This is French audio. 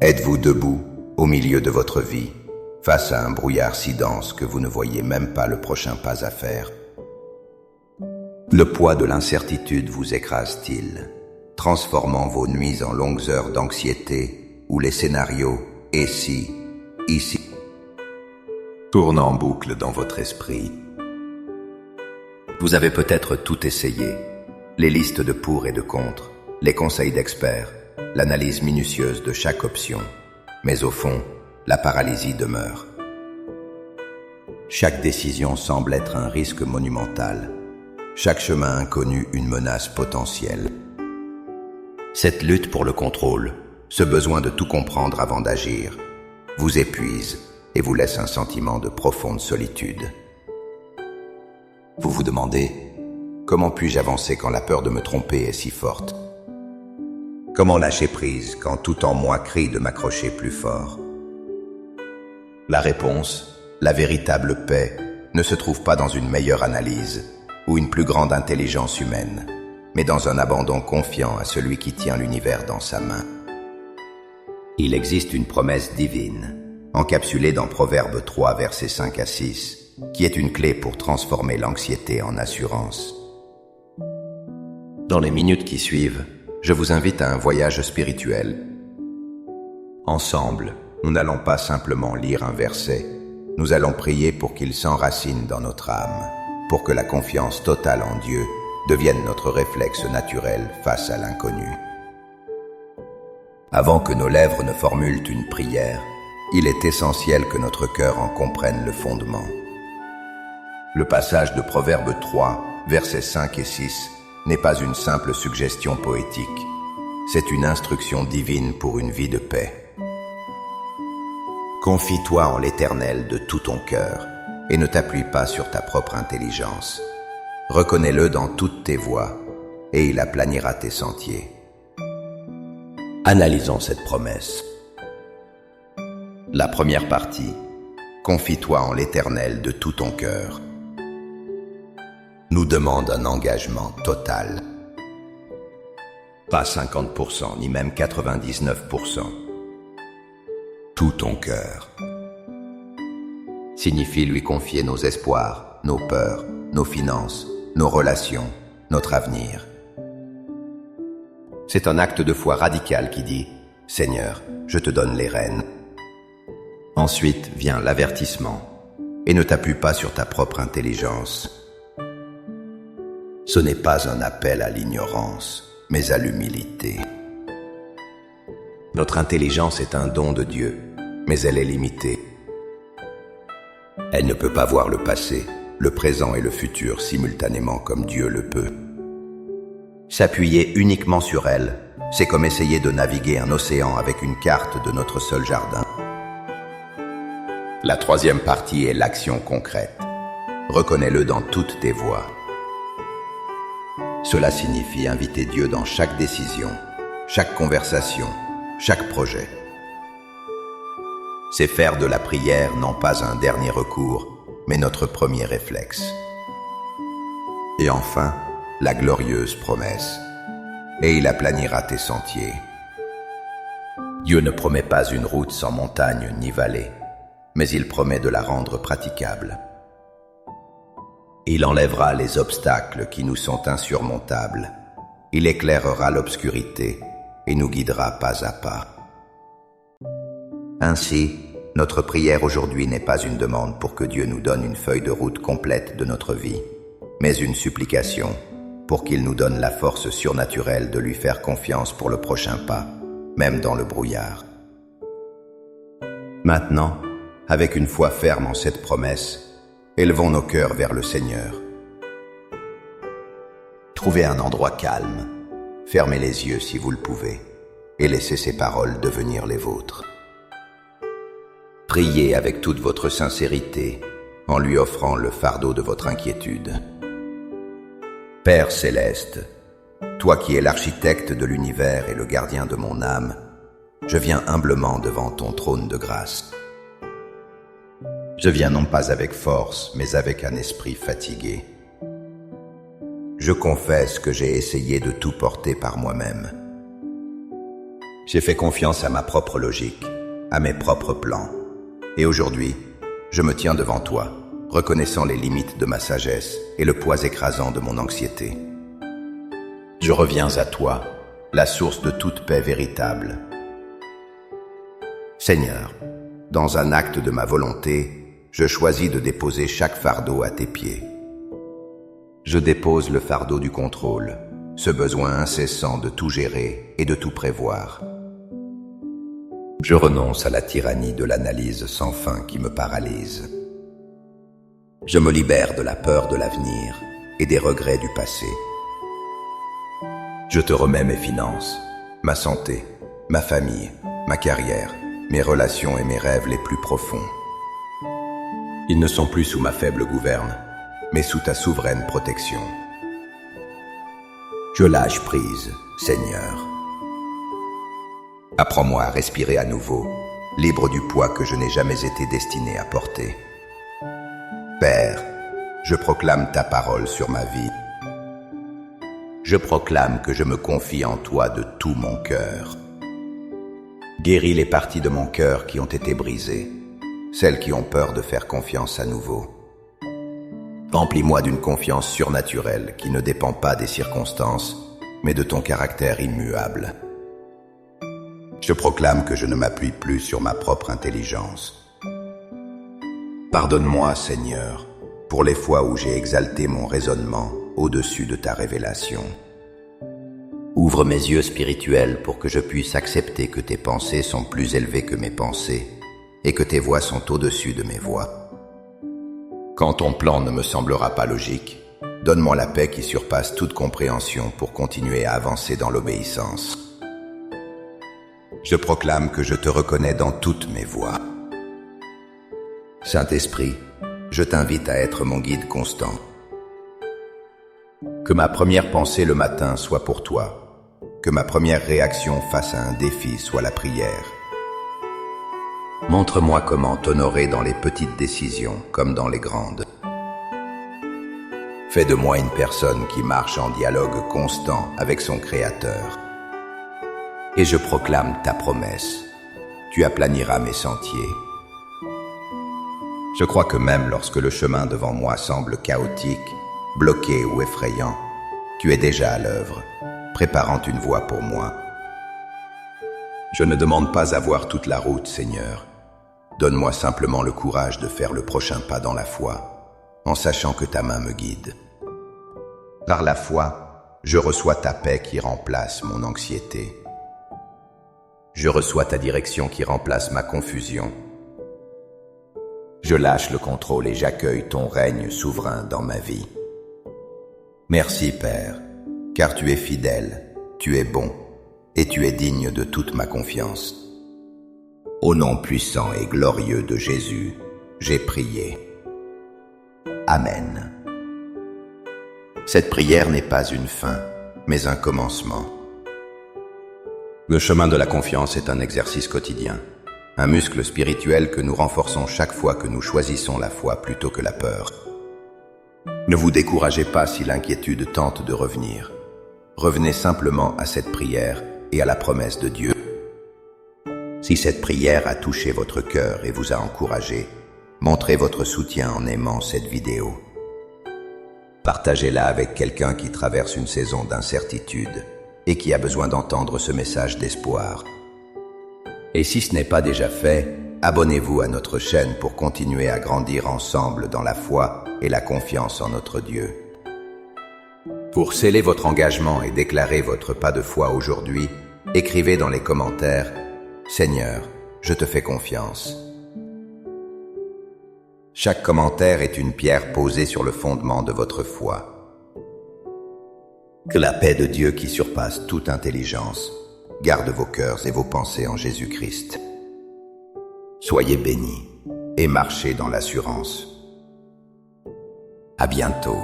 Êtes-vous debout, au milieu de votre vie, face à un brouillard si dense que vous ne voyez même pas le prochain pas à faire? Le poids de l'incertitude vous écrase-t-il, transformant vos nuits en longues heures d'anxiété où les scénarios « et si »,« ici » tournent en boucle dans votre esprit? Vous avez peut-être tout essayé, les listes de pour et de contre, les conseils d'experts, l'analyse minutieuse de chaque option, mais au fond, la paralysie demeure. Chaque décision semble être un risque monumental, chaque chemin inconnu une menace potentielle. Cette lutte pour le contrôle, ce besoin de tout comprendre avant d'agir, vous épuise et vous laisse un sentiment de profonde solitude. Vous vous demandez, comment puis-je avancer quand la peur de me tromper est si forte? Comment lâcher prise quand tout en moi crie de m'accrocher plus fort? La réponse, la véritable paix, ne se trouve pas dans une meilleure analyse ou une plus grande intelligence humaine, mais dans un abandon confiant à celui qui tient l'univers dans sa main. Il existe une promesse divine, encapsulée dans Proverbe 3, versets 5 à 6, qui est une clé pour transformer l'anxiété en assurance. Dans les minutes qui suivent, je vous invite à un voyage spirituel. Ensemble, nous n'allons pas simplement lire un verset, nous allons prier pour qu'il s'enracine dans notre âme, pour que la confiance totale en Dieu devienne notre réflexe naturel face à l'inconnu. Avant que nos lèvres ne formulent une prière, il est essentiel que notre cœur en comprenne le fondement. Le passage de Proverbe 3, versets 5 et 6, n'est pas une simple suggestion poétique, c'est une instruction divine pour une vie de paix. Confie-toi en l'Éternel de tout ton cœur et ne t'appuie pas sur ta propre intelligence. Reconnais-le dans toutes tes voies et il aplanira tes sentiers. Analysons cette promesse. La première partie, confie-toi en l'Éternel de tout ton cœur, nous demande un engagement total. Pas 50%, ni même 99%. Tout ton cœur signifie lui confier nos espoirs, nos peurs, nos finances, nos relations, notre avenir. C'est un acte de foi radical qui dit « Seigneur, je te donne les rênes ». Ensuite vient l'avertissement et ne t'appuie pas sur ta propre intelligence. Ce n'est pas un appel à l'ignorance, mais à l'humilité. Notre intelligence est un don de Dieu, mais elle est limitée. Elle ne peut pas voir le passé, le présent et le futur simultanément comme Dieu le peut. S'appuyer uniquement sur elle, c'est comme essayer de naviguer un océan avec une carte de notre seul jardin. La troisième partie est l'action concrète. Reconnais-le dans toutes tes voies. Cela signifie inviter Dieu dans chaque décision, chaque conversation, chaque projet. C'est faire de la prière non pas un dernier recours, mais notre premier réflexe. Et enfin, la glorieuse promesse. Et il aplanira tes sentiers. Dieu ne promet pas une route sans montagne ni vallée, mais il promet de la rendre praticable. Il enlèvera les obstacles qui nous sont insurmontables. Il éclairera l'obscurité et nous guidera pas à pas. Ainsi, notre prière aujourd'hui n'est pas une demande pour que Dieu nous donne une feuille de route complète de notre vie, mais une supplication pour qu'il nous donne la force surnaturelle de lui faire confiance pour le prochain pas, même dans le brouillard. Maintenant, avec une foi ferme en cette promesse, élevons nos cœurs vers le Seigneur. Trouvez un endroit calme, fermez les yeux si vous le pouvez, et laissez ces paroles devenir les vôtres. Priez avec toute votre sincérité, en lui offrant le fardeau de votre inquiétude. Père céleste, toi qui es l'architecte de l'univers et le gardien de mon âme, je viens humblement devant ton trône de grâce. Je viens non pas avec force, mais avec un esprit fatigué. Je confesse que j'ai essayé de tout porter par moi-même. J'ai fait confiance à ma propre logique, à mes propres plans. Et aujourd'hui, je me tiens devant toi, reconnaissant les limites de ma sagesse et le poids écrasant de mon anxiété. Je reviens à toi, la source de toute paix véritable. Seigneur, dans un acte de ma volonté, je choisis de déposer chaque fardeau à tes pieds. Je dépose le fardeau du contrôle, ce besoin incessant de tout gérer et de tout prévoir. Je renonce à la tyrannie de l'analyse sans fin qui me paralyse. Je me libère de la peur de l'avenir et des regrets du passé. Je te remets mes finances, ma santé, ma famille, ma carrière, mes relations et mes rêves les plus profonds. Ils ne sont plus sous ma faible gouverne, mais sous ta souveraine protection. Je lâche prise, Seigneur. Apprends-moi à respirer à nouveau, libre du poids que je n'ai jamais été destiné à porter. Père, je proclame ta parole sur ma vie. Je proclame que je me confie en toi de tout mon cœur. Guéris les parties de mon cœur qui ont été brisées, celles qui ont peur de faire confiance à nouveau. Remplis-moi d'une confiance surnaturelle qui ne dépend pas des circonstances, mais de ton caractère immuable. Je proclame que je ne m'appuie plus sur ma propre intelligence. Pardonne-moi, Seigneur, pour les fois où j'ai exalté mon raisonnement au-dessus de ta révélation. Ouvre mes yeux spirituels pour que je puisse accepter que tes pensées sont plus élevées que mes pensées et que tes voies sont au-dessus de mes voies. Quand ton plan ne me semblera pas logique, donne-moi la paix qui surpasse toute compréhension pour continuer à avancer dans l'obéissance. Je proclame que je te reconnais dans toutes mes voies. Saint-Esprit, je t'invite à être mon guide constant. Que ma première pensée le matin soit pour toi, que ma première réaction face à un défi soit la prière. Montre-moi comment t'honorer dans les petites décisions comme dans les grandes. Fais de moi une personne qui marche en dialogue constant avec son Créateur. Et je proclame ta promesse. Tu aplaniras mes sentiers. Je crois que même lorsque le chemin devant moi semble chaotique, bloqué ou effrayant, tu es déjà à l'œuvre, préparant une voie pour moi. Je ne demande pas à voir toute la route, Seigneur. Donne-moi simplement le courage de faire le prochain pas dans la foi, en sachant que ta main me guide. Par la foi, je reçois ta paix qui remplace mon anxiété. Je reçois ta direction qui remplace ma confusion. Je lâche le contrôle et j'accueille ton règne souverain dans ma vie. Merci, Père, car tu es fidèle, tu es bon, et tu es digne de toute ma confiance. Au nom puissant et glorieux de Jésus, j'ai prié. Amen. Cette prière n'est pas une fin, mais un commencement. Le chemin de la confiance est un exercice quotidien, un muscle spirituel que nous renforçons chaque fois que nous choisissons la foi plutôt que la peur. Ne vous découragez pas si l'inquiétude tente de revenir. Revenez simplement à cette prière et à la promesse de Dieu. Si cette prière a touché votre cœur et vous a encouragé, montrez votre soutien en aimant cette vidéo. Partagez-la avec quelqu'un qui traverse une saison d'incertitude et qui a besoin d'entendre ce message d'espoir. Et si ce n'est pas déjà fait, abonnez-vous à notre chaîne pour continuer à grandir ensemble dans la foi et la confiance en notre Dieu. Pour sceller votre engagement et déclarer votre pas de foi aujourd'hui, écrivez dans les commentaires « Seigneur, je te fais confiance ». Chaque commentaire est une pierre posée sur le fondement de votre foi. Que la paix de Dieu qui surpasse toute intelligence garde vos cœurs et vos pensées en Jésus-Christ. Soyez bénis et marchez dans l'assurance. À bientôt.